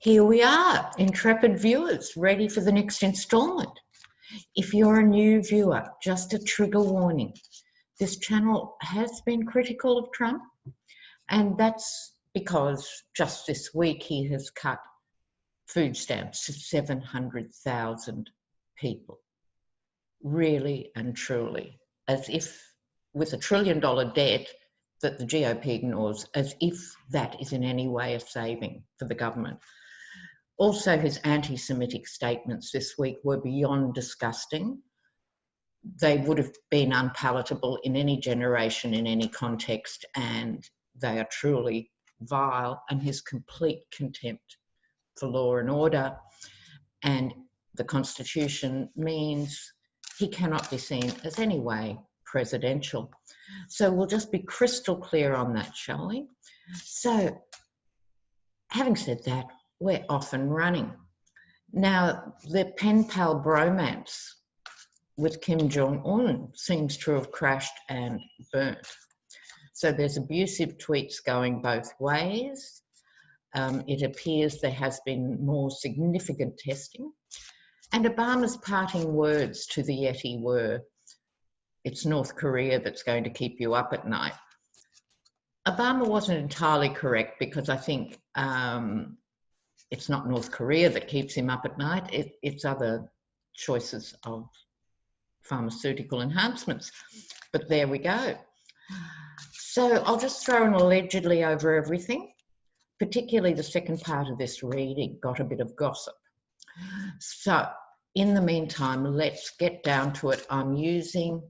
Here we are, intrepid viewers, ready for the next instalment. If you're a new viewer, just a trigger warning. This channel has been critical of Trump, and that's because just this week he has cut food stamps to 700,000 people. Really and truly, as if with $1 trillion debt that the GOP ignores, as if that is in any way a saving for the government. Also, his anti-Semitic statements this week were beyond disgusting. They would have been unpalatable in any generation, in any context, and they are truly vile, and his complete contempt for law and order and the Constitution means he cannot be seen as any way presidential. So we'll just be crystal clear on that, shall we? So, having said that, we're off and running. Now, the pen pal bromance with Kim Jong-un seems to have crashed and burnt. So there's abusive tweets going both ways. It appears there has been more significant testing. And Obama's parting words to the Yeti were, "It's North Korea that's going to keep you up at night." Obama wasn't entirely correct, because I think it's not North Korea that keeps him up at night, it's other choices of pharmaceutical enhancements. But there we go. So I'll just throw an allegedly over everything, particularly the second part of this reading got a bit of gossip. So in the meantime, let's get down to it. I'm using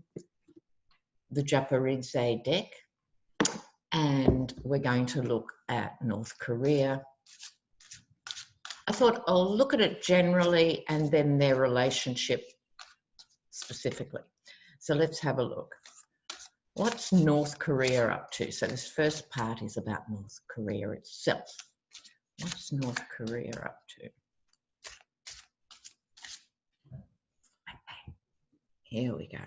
the Japaridze deck, and we're going to look at North Korea. I thought I'll look at it generally and then their relationship specifically. So let's have a look. What's North Korea up to? So this first part is about North Korea itself. What's North Korea up to? Here we go.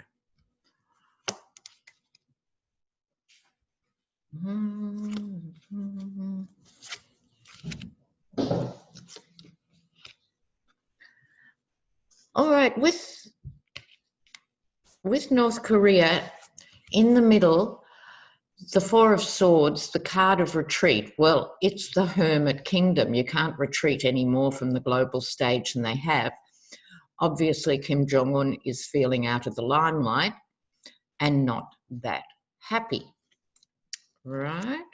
All right, with North Korea in the middle, the Four of Swords, the card of retreat. Well, it's the hermit kingdom. You can't retreat any more from the global stage than they have. Obviously, Kim Jong-un is feeling out of the limelight and not that happy, right?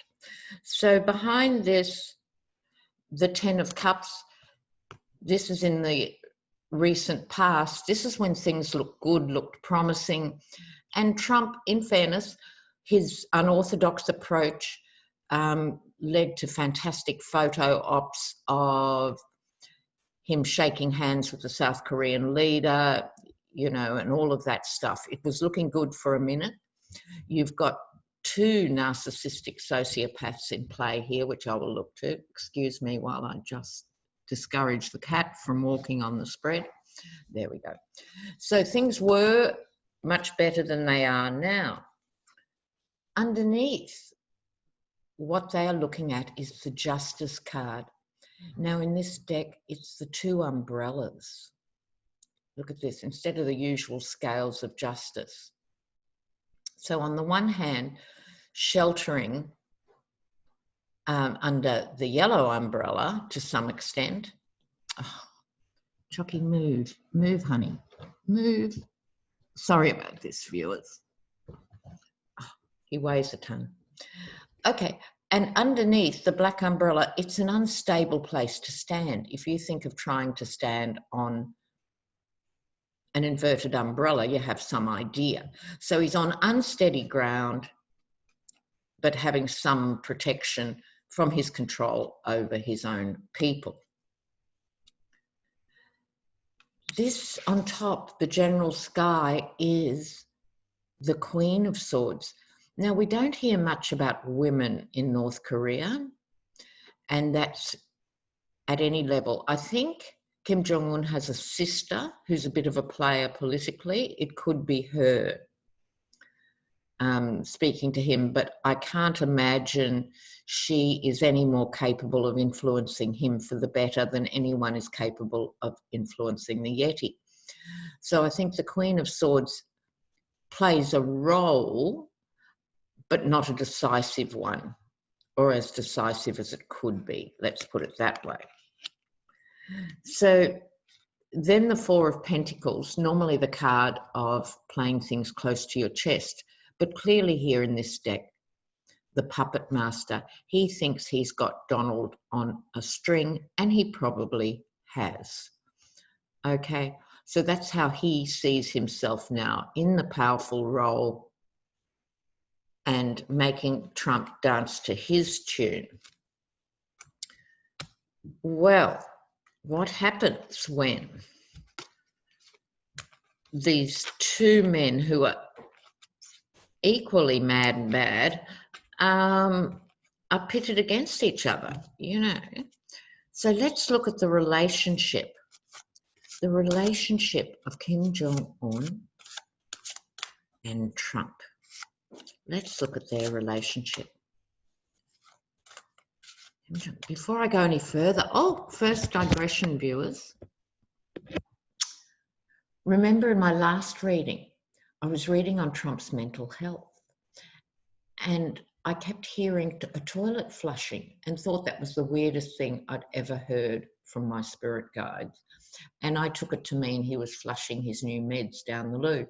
So behind this, the Ten of Cups, this is in the recent past. This is when things looked good, looked promising. And Trump, in fairness, his unorthodox approach led to fantastic photo ops of him shaking hands with the South Korean leader, you know, and all of that stuff. It was looking good for a minute. You've got two narcissistic sociopaths in play here, which I will look to. Excuse me while I just discourage the cat from walking on the spread. There we go. So things were much better than they are now. Underneath, what they are looking at is the Justice card. Now in this deck, it's the two umbrellas. Look at this, instead of the usual scales of justice. So on the one hand, sheltering under the yellow umbrella to some extent. Oh, Chucky, move, honey, move. Sorry about this, viewers. Oh, he weighs a ton. Okay, and underneath the black umbrella, it's an unstable place to stand. If you think of trying to stand on an inverted umbrella, you have some idea. So he's on unsteady ground, but having some protection from his control over his own people. This on top, the general sky, is the Queen of Swords. Now, we don't hear much about women in North Korea, and that's at any level. I think Kim Jong-un has a sister who's a bit of a player politically. It could be her. speaking to him, but I can't imagine she is any more capable of influencing him for the better than anyone is capable of influencing the Yeti. So I think the Queen of Swords plays a role, but not a decisive one, or as decisive as it could be. Let's put it that way. So then the Four of Pentacles, normally the card of playing things close to your chest, but clearly here in this deck, the puppet master, he thinks he's got Donald on a string, and he probably has. Okay, so that's how he sees himself now, in the powerful role and making Trump dance to his tune. Well, what happens when these two men who are equally mad and bad are pitted against each other, you know? So let's look at the relationship of Kim Jong-un and Trump. Let's look at their relationship. Before I go any further, first digression, viewers. Remember in my last reading, I was reading on Trump's mental health, and I kept hearing a toilet flushing and thought that was the weirdest thing I'd ever heard from my spirit guides. And I took it to mean he was flushing his new meds down the loo.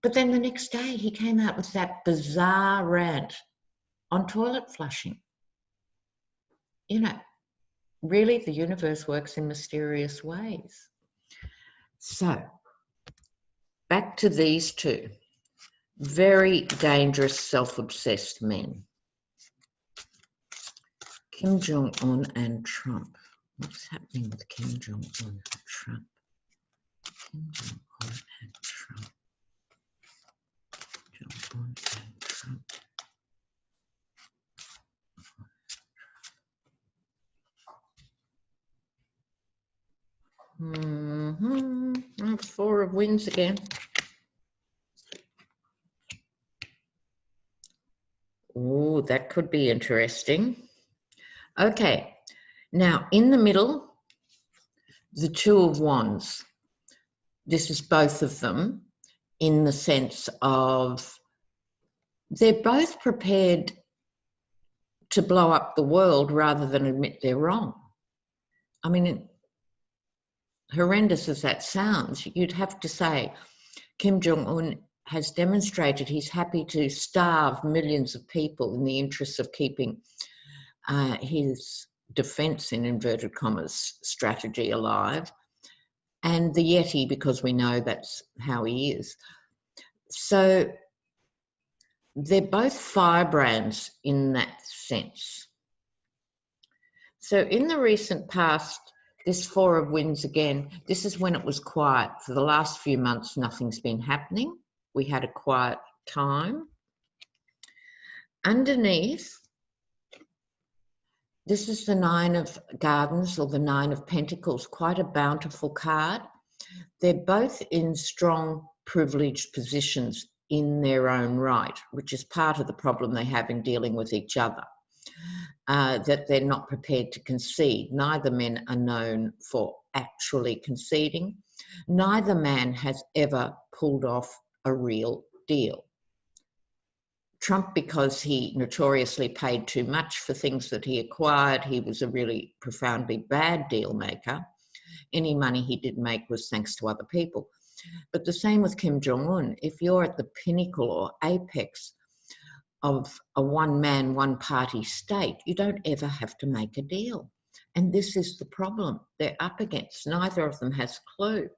But then the next day he came out with that bizarre rant on toilet flushing. You know, really the universe works in mysterious ways. So, back to these two very dangerous, self-obsessed men. Kim Jong-un and Trump. What's happening with Kim Jong-un and Trump? Kim Jong-un and Trump. Jong-un and Trump. Four of Wands again. Oh, that could be interesting. Okay, now in the middle, the Two of Wands. This is both of them in the sense of they're both prepared to blow up the world rather than admit they're wrong. I mean, horrendous as that sounds, you'd have to say Kim Jong-un has demonstrated he's happy to starve millions of people in the interests of keeping his defense, in inverted commas, strategy alive, and the Yeti, because we know that's how he is. So they're both firebrands in that sense. So in the recent past, this Four of Wands again, this is when it was quiet. For the last few months, nothing's been happening. We had a quiet time. Underneath, this is the Nine of Gardens, or the Nine of Pentacles, quite a bountiful card. They're both in strong, privileged positions in their own right, which is part of the problem they have in dealing with each other, that they're not prepared to concede. Neither men are known for actually conceding. Neither man has ever pulled off a real deal. Trump, because he notoriously paid too much for things that he acquired, he was a really profoundly bad deal maker. Any money he did make was thanks to other people. But the same with Kim Jong-un. If you're at the pinnacle or apex of a one-man, one-party state, you don't ever have to make a deal. And this is the problem they're up against. Neither of them has a clue.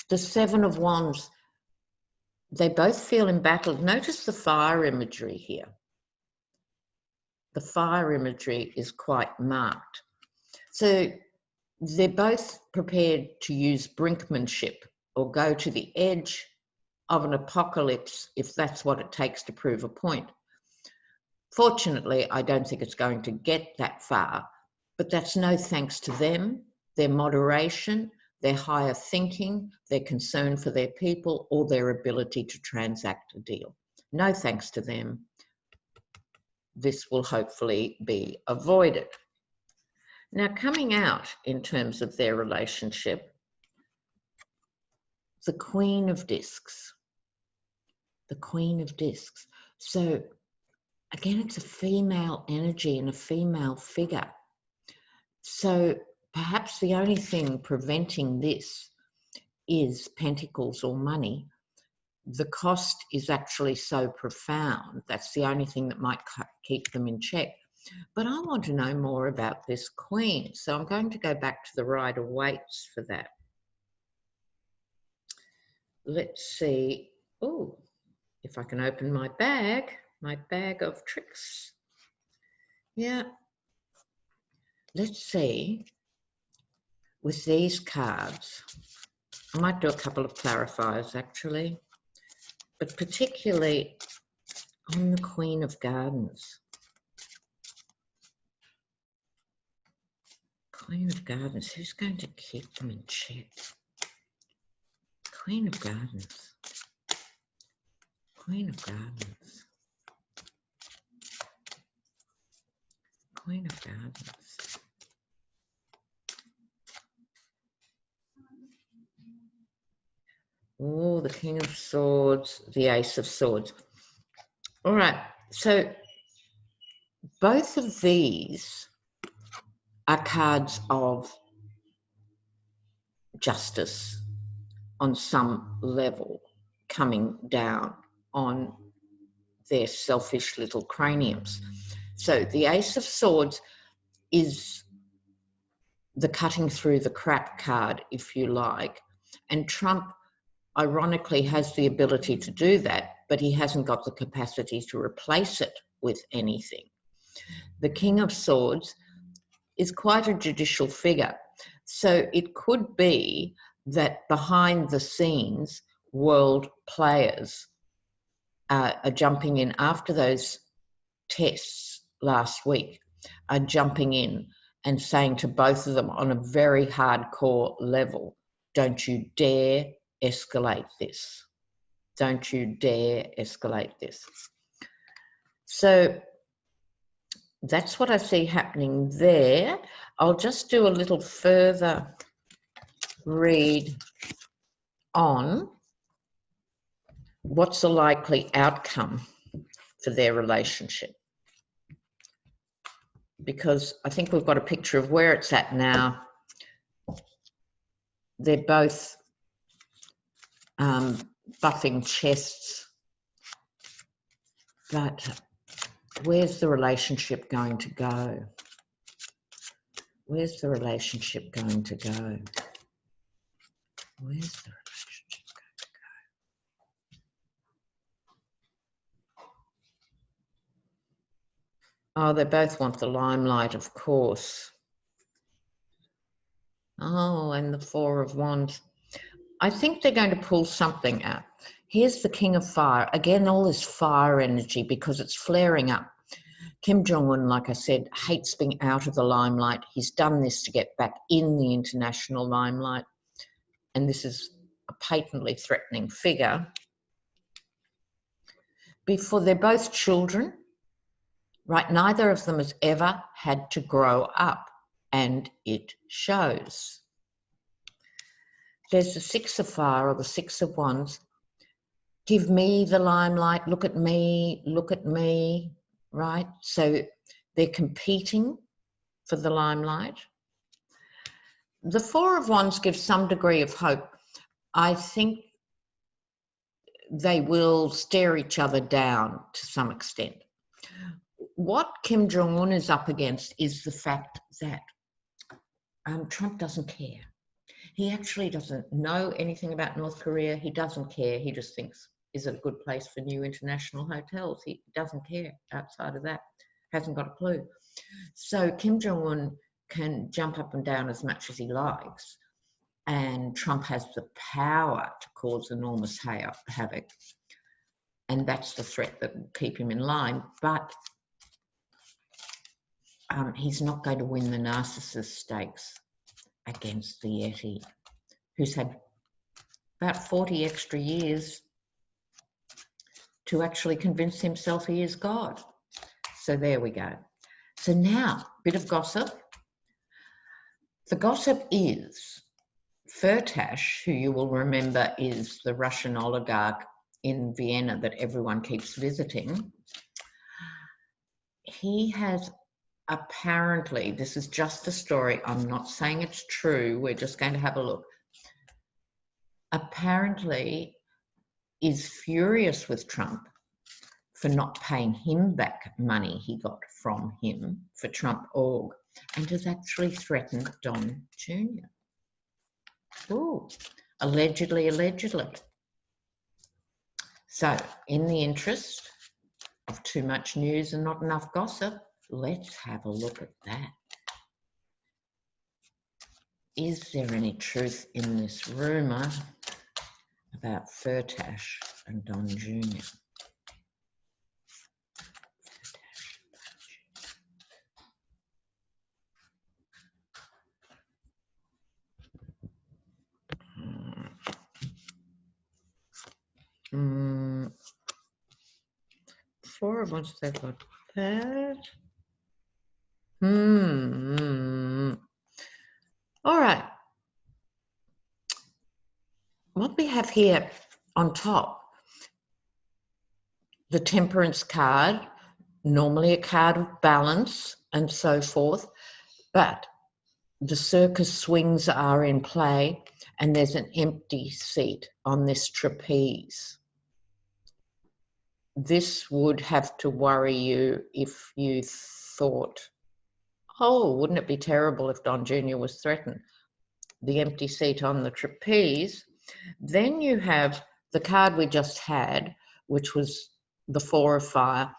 The Seven of Wands, they both feel embattled. Notice the fire imagery here. The fire imagery is quite marked. So they're both prepared to use brinkmanship or go to the edge of an apocalypse if that's what it takes to prove a point. Fortunately, I don't think it's going to get that far, but that's no thanks to them, their moderation, their higher thinking, their concern for their people, or their ability to transact a deal. No thanks to them. This will hopefully be avoided. Now, coming out in terms of their relationship, the Queen of Discs. The Queen of Discs. So, again, it's a female energy and a female figure. So, perhaps the only thing preventing this is pentacles or money. The cost is actually so profound. That's the only thing that might keep them in check. But I want to know more about this Queen. So I'm going to go back to the Rider-Waite for that. Let's see. Oh, if I can open my bag of tricks. Yeah. Let's see. With these cards, I might do a couple of clarifiers actually, but particularly on the Queen of Gardens. Queen of Gardens, who's going to keep them in check? Queen of Gardens. Queen of Gardens. Queen of Gardens. Oh, the King of Swords, the Ace of Swords. All right, so both of these are cards of justice on some level coming down on their selfish little craniums. So the Ace of Swords is the cutting through the crap card, if you like, and Trump ironically has the ability to do that, but he hasn't got the capacity to replace it with anything. The King of Swords is quite a judicial figure. So it could be that behind the scenes, world players are jumping in after those tests last week, are jumping in and saying to both of them on a very hardcore level, don't you dare escalate this. Don't you dare escalate this. So that's what I see happening there. I'll just do a little further read on what's the likely outcome for their relationship, because I think we've got a picture of where it's at now. They're both buffing chests, but where's the relationship going to go? Where's the relationship going to go? Where's the relationship going to go? Oh, they both want the limelight, of course. Oh, and the Four of Wands. I think they're going to pull something out. Here's the King of Fire. Again, all this fire energy because it's flaring up. Kim Jong-un, like I said, hates being out of the limelight. He's done this to get back in the international limelight. And this is a patently threatening figure. Before, they're both children, right? Neither of them has ever had to grow up, and it shows. There's the Six of Fire or the Six of Wands. Give me the limelight, look at me, right? So they're competing for the limelight. The Four of Wands gives some degree of hope. I think they will stare each other down to some extent. What Kim Jong-un is up against is the fact that Trump doesn't care. He actually doesn't know anything about North Korea. He doesn't care. He just thinks, is it a good place for new international hotels? He doesn't care outside of that. Hasn't got a clue. So Kim Jong-un can jump up and down as much as he likes. And Trump has the power to cause enormous havoc. And that's the threat that will keep him in line. But he's not going to win the narcissist stakes against the Yeti. who's had about 40 extra years to actually convince himself he is God. So there we go. So now, bit of gossip. The gossip is Firtash, who you will remember is the Russian oligarch in Vienna that everyone keeps visiting. He has apparently, this is just a story, I'm not saying it's true, we're just going to have a look. Apparently is furious with Trump for not paying him back money he got from him for Trump org, and has actually threatened Don Jr. Ooh, allegedly. So, in the interest of too much news and not enough gossip, let's have a look at that. Is there any truth in this rumour about Firtash and Don Jr.? Four of once they've got that. All right. What we have here on top, the temperance card, normally a card of balance and so forth, but the circus swings are in play and there's an empty seat on this trapeze. This would have to worry you if you thought, oh, wouldn't it be terrible if Don Jr. was threatened? The empty seat on the trapeze. Then you have the card we just had, which was the Four of Fire.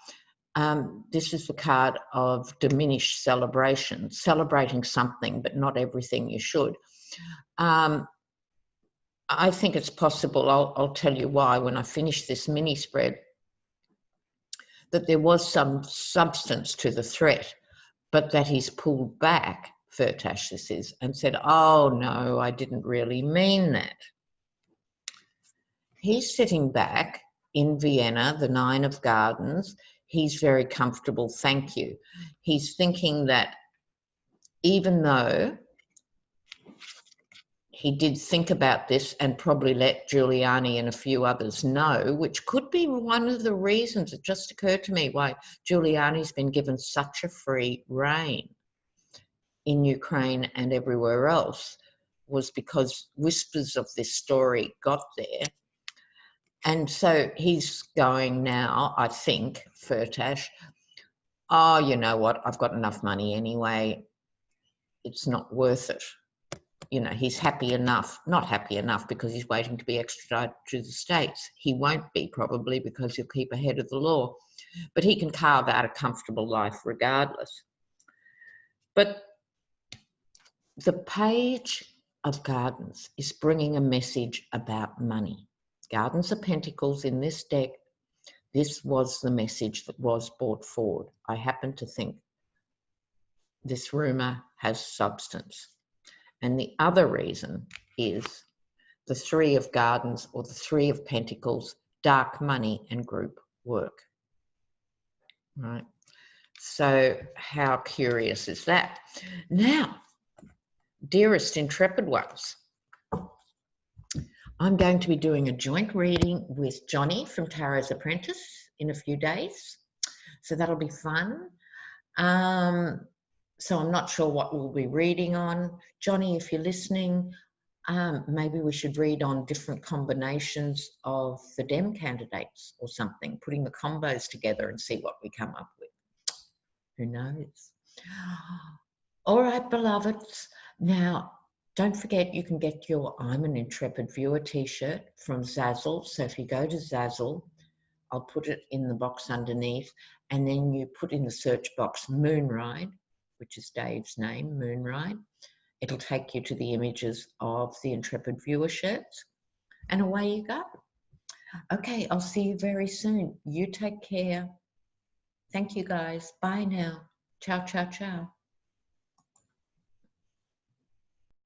This is the card of diminished celebration, celebrating something, but not everything you should. I think it's possible, I'll tell you why when I finish this mini spread, that there was some substance to the threat, but that he's pulled back, Firtash this is, and said, oh no, I didn't really mean that. He's sitting back in Vienna, the Nine of Gardens. He's very comfortable, thank you. He's thinking that even though he did think about this and probably let Giuliani and a few others know, which could be one of the reasons, it just occurred to me, why Giuliani's been given such a free rein in Ukraine and everywhere else, was because whispers of this story got there. And so he's going now, I think, Firtash, oh, you know what, I've got enough money anyway, it's not worth it. You know, he's happy enough, not happy enough because he's waiting to be extradited to the States. He won't be probably because he'll keep ahead of the law, but he can carve out a comfortable life regardless. But the Page of Gardens is bringing a message about money. Gardens of Pentacles in this deck, this was the message that was brought forward. I happen to think this rumour has substance. And the other reason is the Three of Gardens or the Three of Pentacles, dark money and group work. Right? So how curious is that? Now, dearest intrepid ones, I'm going to be doing a joint reading with Johnny from Tarot's Apprentice in a few days. So that'll be fun. So I'm not sure what we'll be reading on. Johnny, if you're listening, maybe we should read on different combinations of the Dem candidates or something, putting the combos together and see what we come up with. Who knows? All right, beloveds. Now, don't forget you can get your I'm an Intrepid Viewer t-shirt from Zazzle. So if you go to Zazzle, I'll put it in the box underneath, and then you put in the search box Moonride, which is Dave's name, Moonride. It'll take you to the images of the Intrepid Viewer shirts, and away you go. Okay, I'll see you very soon. You take care. Thank you, guys. Bye now. Ciao, ciao, ciao.